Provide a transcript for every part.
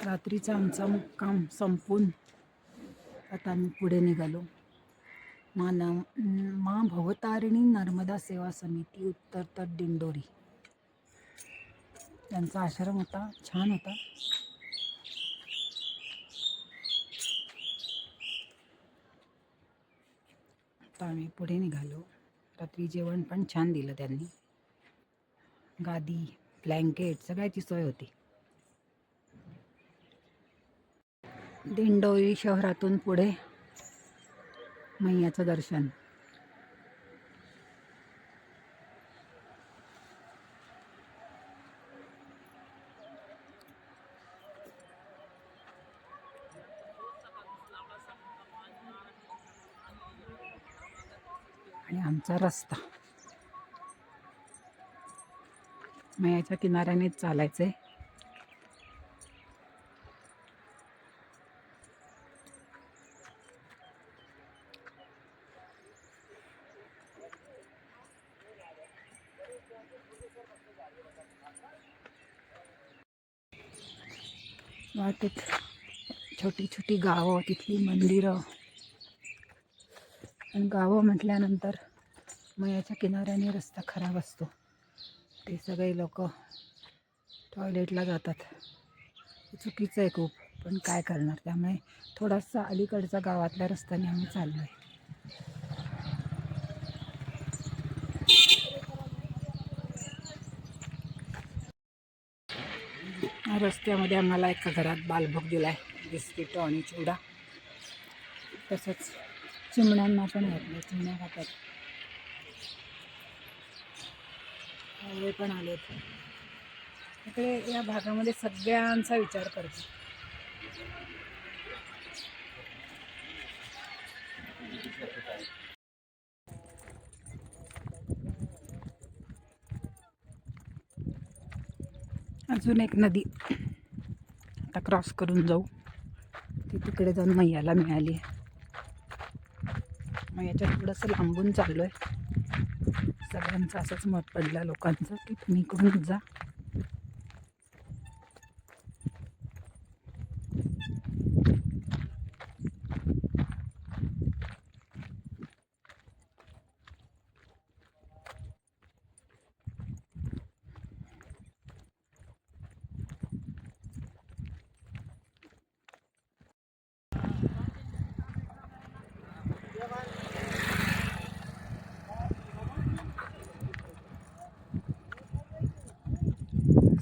रात्रीचा आमचा मुक्काम संपून आता आम्ही पुढे निघालो. माँ भवतारिणी नर्मदा सेवा समिती उत्तर तट दिंडोरी, त्यांचा आश्रम होता, छान होता. आता आम्ही पुढे निघालो. रात्री जेवण पण छान दिलं त्यांनी, गादी, ब्लँकेट सगळ्याची सोय होती. दिंडोरी शहरातून पुढे मैयाचं दर्शन. आणि आमचा रस्ता मैयाच्या किनाऱ्यानेच चालायचंय. वाटेत छोटी छोटी गावं, तिथली मंदिरं. आणि गावं म्हटल्यानंतर मैयाच्या किनाऱ्याने रस्ता खराब असतो, ते सगळे लोक टॉयलेटला जातात. चुकीचं आहे खूप, पण काय करणार. त्यामुळे थोडासा अलीकडचा गावातल्या रस्त्याने आम्ही चाललो आहे. रस्त्यामध्ये आम्हाला एका घरात बालभोग दिला आहे, बिस्किट आणि चिवडा. तसंच चिमण्यांना पण घातलं, चिमण्या खातात. हवे पण आलेत इकडे. या भागामध्ये सगळ्यांचा विचार करतो. अजून एक नदी आता क्रॉस करून जाऊ, ती तिकडे जाऊन मैयाला मिळाली आहे. मैयाच्या थोडंसं लांबून चाललो आहे. सगळ्यांचं असंच मत पडलं लोकांचं की तुम्ही इकडूनच जा.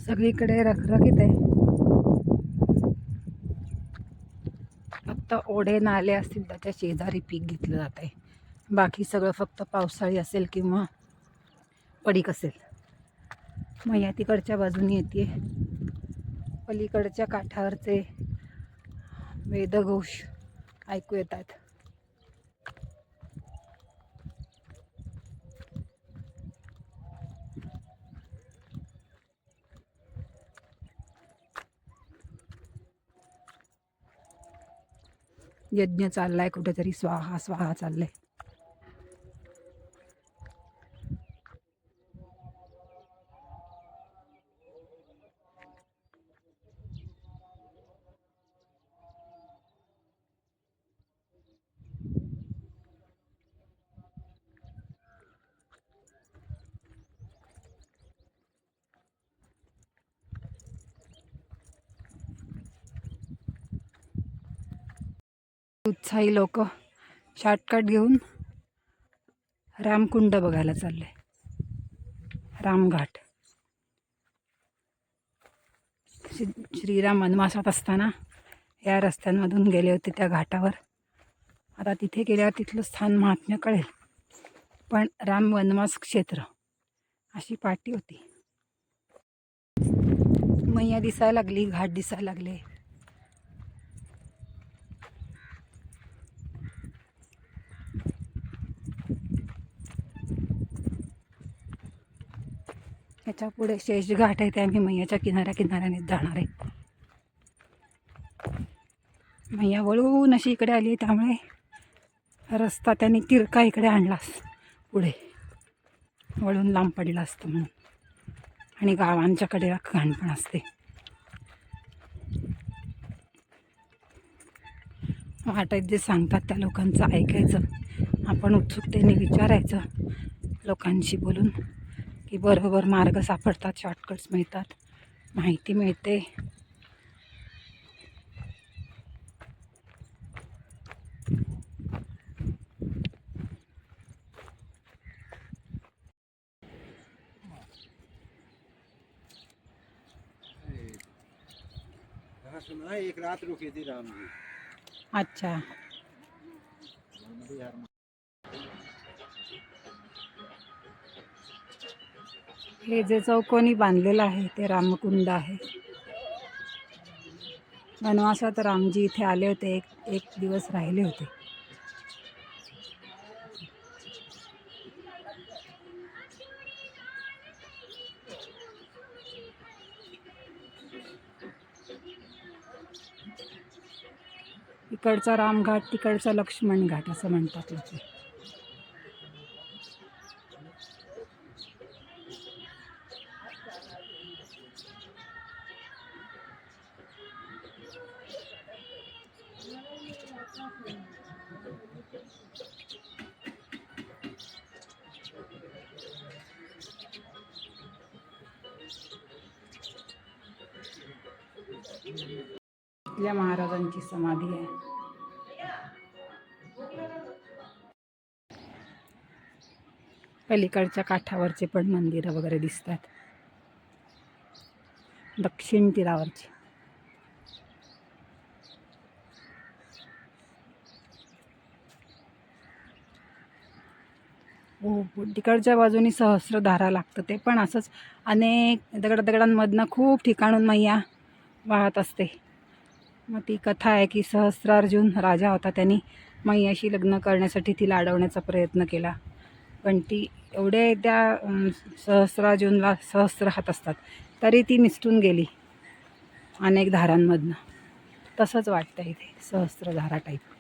सगळीकडे रखरखीत आहे. फक्त ओढे नाले असतील त्याच्या शेजारी पीक घेतलं जात आहे. बाकी सगळं फक्त पावसाळी असेल किंवा पडीक असेल. मैया तिकडच्या बाजूने येते. पलीकडच्या काठावरचे वेदघोष ऐकू येतात. यज्ञ चाललाय कुठेतरी, स्वाहा स्वाहा चाललंय. उत्साही लोक शॉर्टकट घेऊन रामकुंड बघायला चालले. रामघाट. श्रीराम वनवासात असताना या रस्त्यांमधून गेले होते त्या घाटावर. आता तिथे गेल्यावर तिथलं स्थान महात्म्य कळेल. पण राम वनवास क्षेत्र अशी पाटी होती. मैया दिसायला लागली, घाट दिसायला लागले. याच्या पुढे शेषघाट आहे, ते आम्ही मैयाच्या किनाऱ्याने जाणार आहे. मैया वळून अशी इकडे आली, त्यामुळे रस्ता त्याने तिरका इकडे आणलास, पुढे वळून लांब पडला असतं म्हणून. आणि गावांच्या कडेला घाण पण असते. वाटेत जे सांगतात त्या लोकांचं ऐकायचं, आपण उत्सुकतेने विचारायचं लोकांशी बोलून, की बरोबर मार्ग सापडतात, शॉर्टकट्स मिळतात, माहिती मिळते. हाँ सुना है, एक रात रुकी थी राम जी। अच्छा, हे जे चौकोनी बांधलेलं आहे ते रामकुंड आहे. वनवासात रामजी इथे आले होते, एक दिवस राहिले होते. इकडचा रामघाट, तिकडचा लक्ष्मण घाट असं म्हणतात लोक. इथल्या महाराजांची समाधी आहे. पलीकडच्या काठावरचे पण मंदिरं वगैरे दिसतात, दक्षिण तीरावरची. हो, तिकडच्या बाजूनी सहस्रधारा लागतं, ते पण असंच अनेक दगडांमधनं खूप ठिकाणून मैया वाहत असते. मग ती कथा आहे की सहस्रार्जुन राजा होता, त्यांनी मैयाशी लग्न करण्यासाठी तिला अडवण्याचा प्रयत्न केला, पण ती एवढे त्या सहस्रार्जुनला सहस्र हात असतात तरी ती निसटून गेली अनेक धारांमधनं. तसंच वाटतं इथे सहस्रधारा टाईप.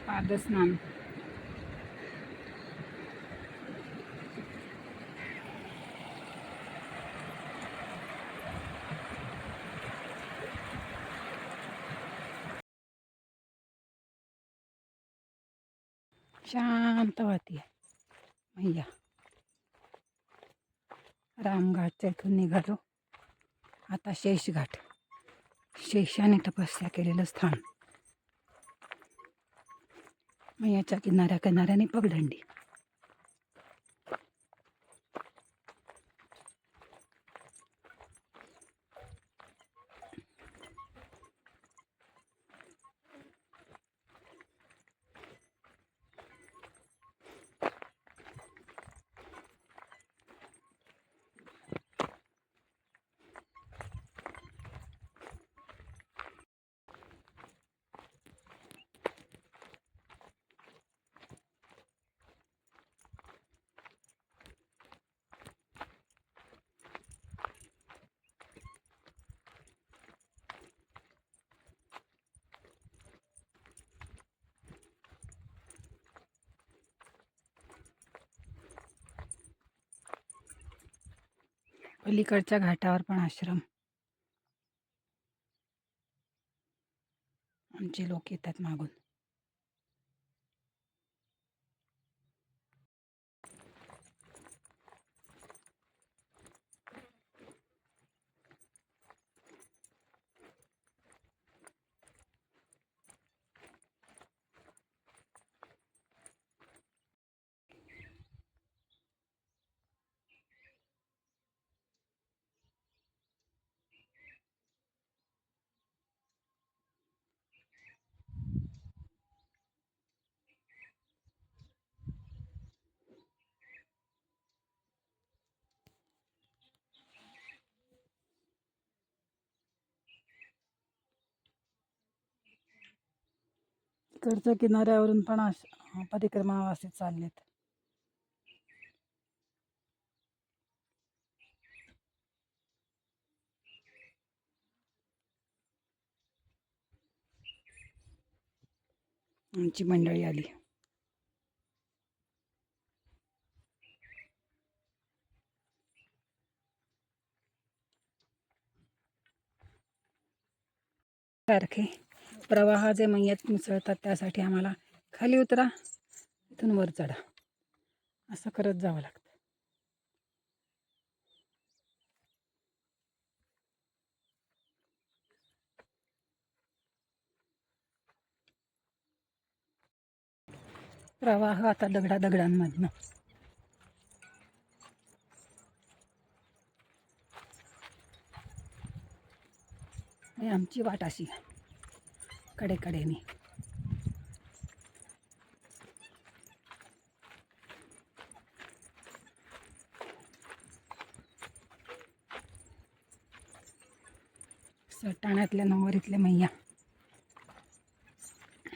पादस्नान. शांत वाहती आहे मैया. रामघाटच्या इथून निघालो, आता शेषघाट, शेषाने तपस्या केलेलं स्थान. मैयाच्या किनाऱ्याने पगडंडी. पलीकडच्या घाटावर पण आश्रम. आमचे लोक येतात मागून. इकडच्या किनाऱ्यावरून पण परिक्रमा असे चाललेत. आमची मंडळी आली. सारखे प्रवाह जे मैयात मिसळतात त्यासाठी आम्हाला खाली उतरा, इथून वर चढा असं करत जावं लागतं. प्रवाह आता दगडांमधनं. आणि आमची वाट अशी कडेकडेने. सटाण्यातल्या नवरीतल्या मैया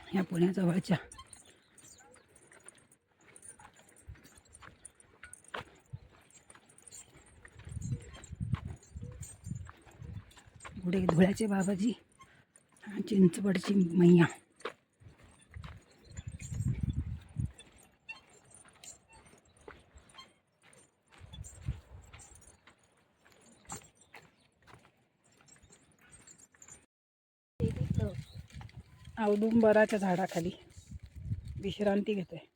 ह्या पुण्याजवळच्या. पुढे धुळ्याचे बाबाजी, चिंचवडची मैया. औदुंबराच्या झाडाखाली विश्रांती घेते.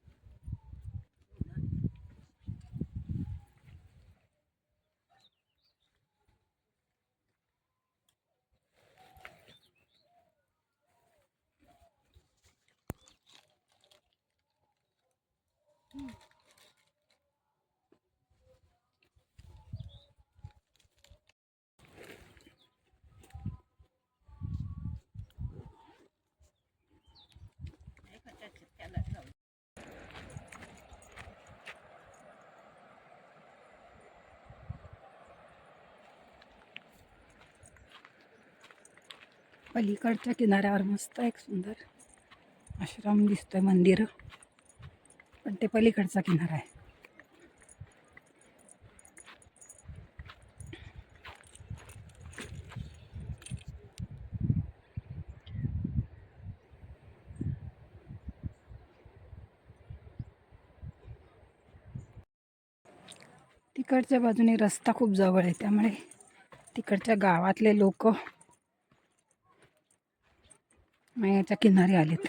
पलीकडच्या किनाऱ्यावर मस्त एक सुंदर आश्रम दिसतोय, मंदिर. पण ते पलीकडचा किनारा आहे. तिकडच्या बाजूने रस्ता खूप जवळ आहे, त्यामुळे तिकडच्या गावातले लोक मैयाच्या किनारी आलेत.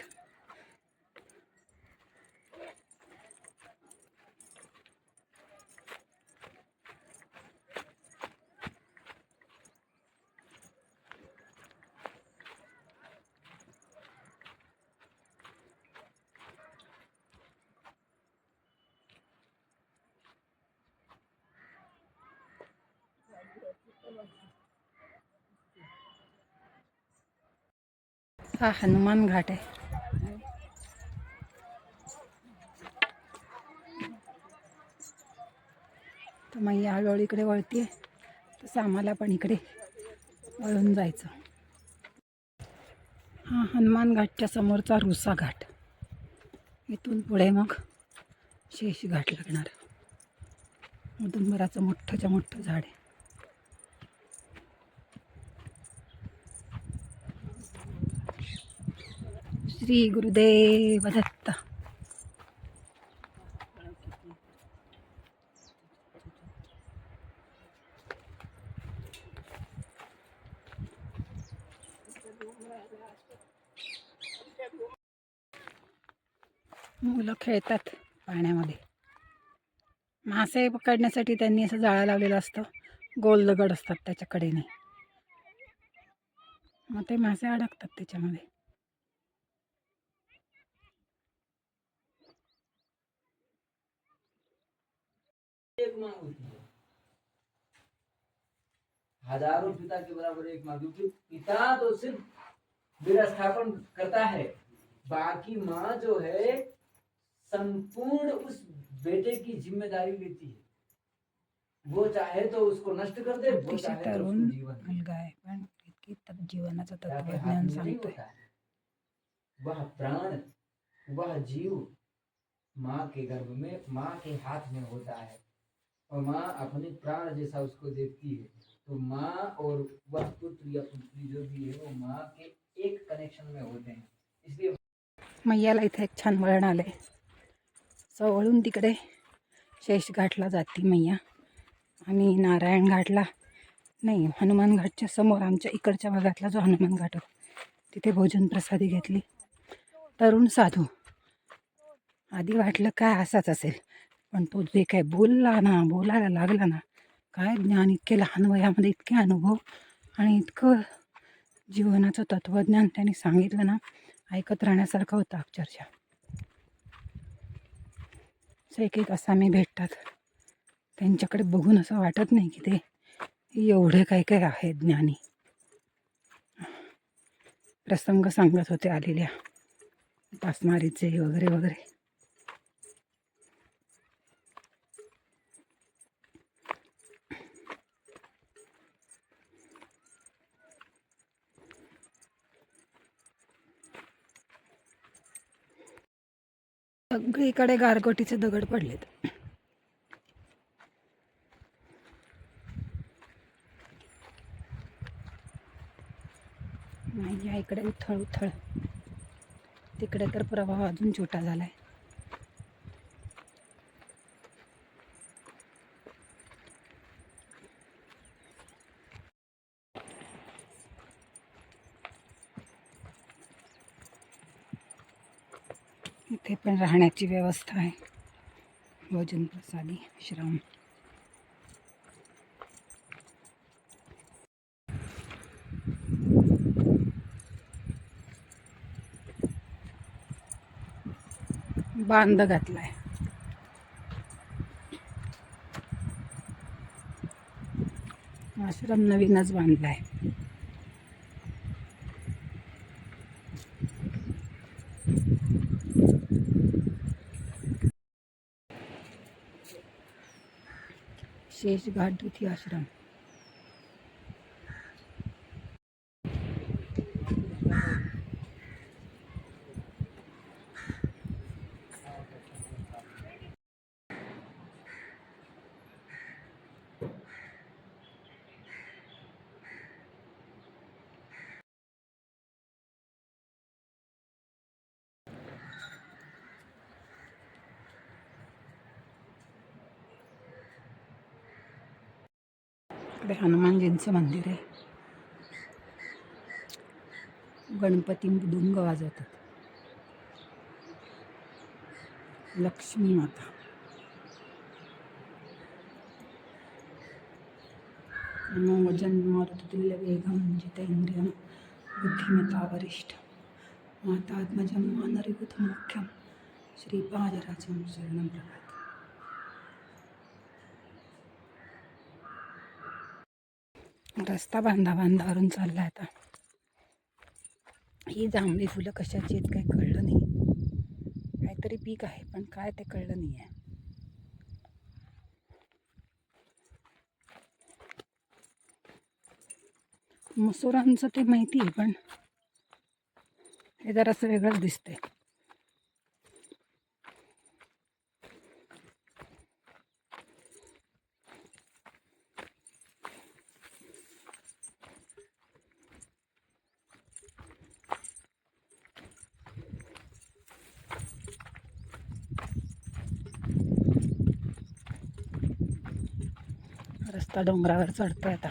हा हनुमान घाट आहे. तर मैया हळूहळू इकडे वळतीये, तसं आम्हाला पण इकडे वळून जायचं. हा हनुमान घाटच्या समोरचा रुसा घाट. इथून पुढे मग शेष घाट लागणार. औदुंबराचं मोठंच्या मोठं झाड आहे. श्री गुरुदेव दत्त. मुलं खेळतात पाण्यामध्ये. मासे पकडण्यासाठी त्यांनी असं जाळं लावलेलं असतं, गोल दगड असतात त्याच्याकडेने, मग ते मासे अडकतात त्याच्यामध्ये. एक मांग होती है, हजारों पिता के बराबर एक माँ, क्योंकि पिता तो सिर्फ विस्थापन करता है, बाकी माँ जो है संपूर्ण उस बेटे की जिम्मेदारी लेती है. वो चाहे तो उसको नष्ट कर दे, वो अतिशय चाहे तो तरुण उसको जीवन दे. मुलगा आहे, पण इतकी जीवनाचं आपके हाथ तत्वज्ञान में नहीं सांगतोय. होता है. वह प्राण, वह जीव माँ के गर्भ में, माँ के हाथ में होता है, और माँ अपने प्राण जैसा उसको देखती है. तो माँ और वह पुत्र या पुत्री जो भी है वो माँ के एक कनेक्शन में होते हैं. इसलिए मैयाला इथे एक छान वळण आलंय. वळून तिकडे शेषघाटला जाती मैया, आणि नारायण घाटला नाही, हनुमान घाटच्या समोर आमच्या इकडच्या भागातला जो हनुमान घाट होता तिथे भोजन प्रसादी घेतली. तरुण साधू. आधी वाटलं काय असाच असेल, पण तो जे काय बोलायला लागला ना, काय ज्ञान, इतके लहान वयामध्ये इतके अनुभव आणि इतकं जीवनाचं तत्त्वज्ञान त्यांनी सांगितलं ना, ऐकत राहण्यासारखं होतं अक्षरशः. एक असामी भेटतात, त्यांच्याकडे बघून असं वाटत नाही की ते एवढे काय काय आहे ज्ञानी. प्रसंग सांगत होते आलेल्या पासमारीचे वगैरे वगैरे. सगळीकडे गारगोटीचे दगड पडलेत. नाही, इकडे उथळ उथळ, तिकडे तर प्रवाह अजून छोटा झालाय. इथे पण राहण्याची व्यवस्था आहे, भोजन प्रसादी विश्राम. बांध घातलाय. आश्रम नवीनच बांधलाय. शेषघाट द्वितीय आश्रम. इकडे हनुमानजींचं मंदिर आहे. गणपती मृदुंग वाजवतात. लक्ष्मी माता. नमो जन्मारुतुल्य वेगं जितेन्द्रियं बुद्धिमता वरिष्ठ मातात्मजं मानरिबुधं मुख्यं श्रीपादराजं शरणं प्रपद्ये. रस्ता बांधावरून चालला आता. ही जांभळी फुलं कशाची आहेत काही कळलं नाही. काहीतरी पीक आहे, पण काय ते कळलं नाही आहे. मसुरांचं ते माहिती आहे, पण हे जरासं वेगळंच दिसतंय. रस्ता डोंगरावर चढतोय आता.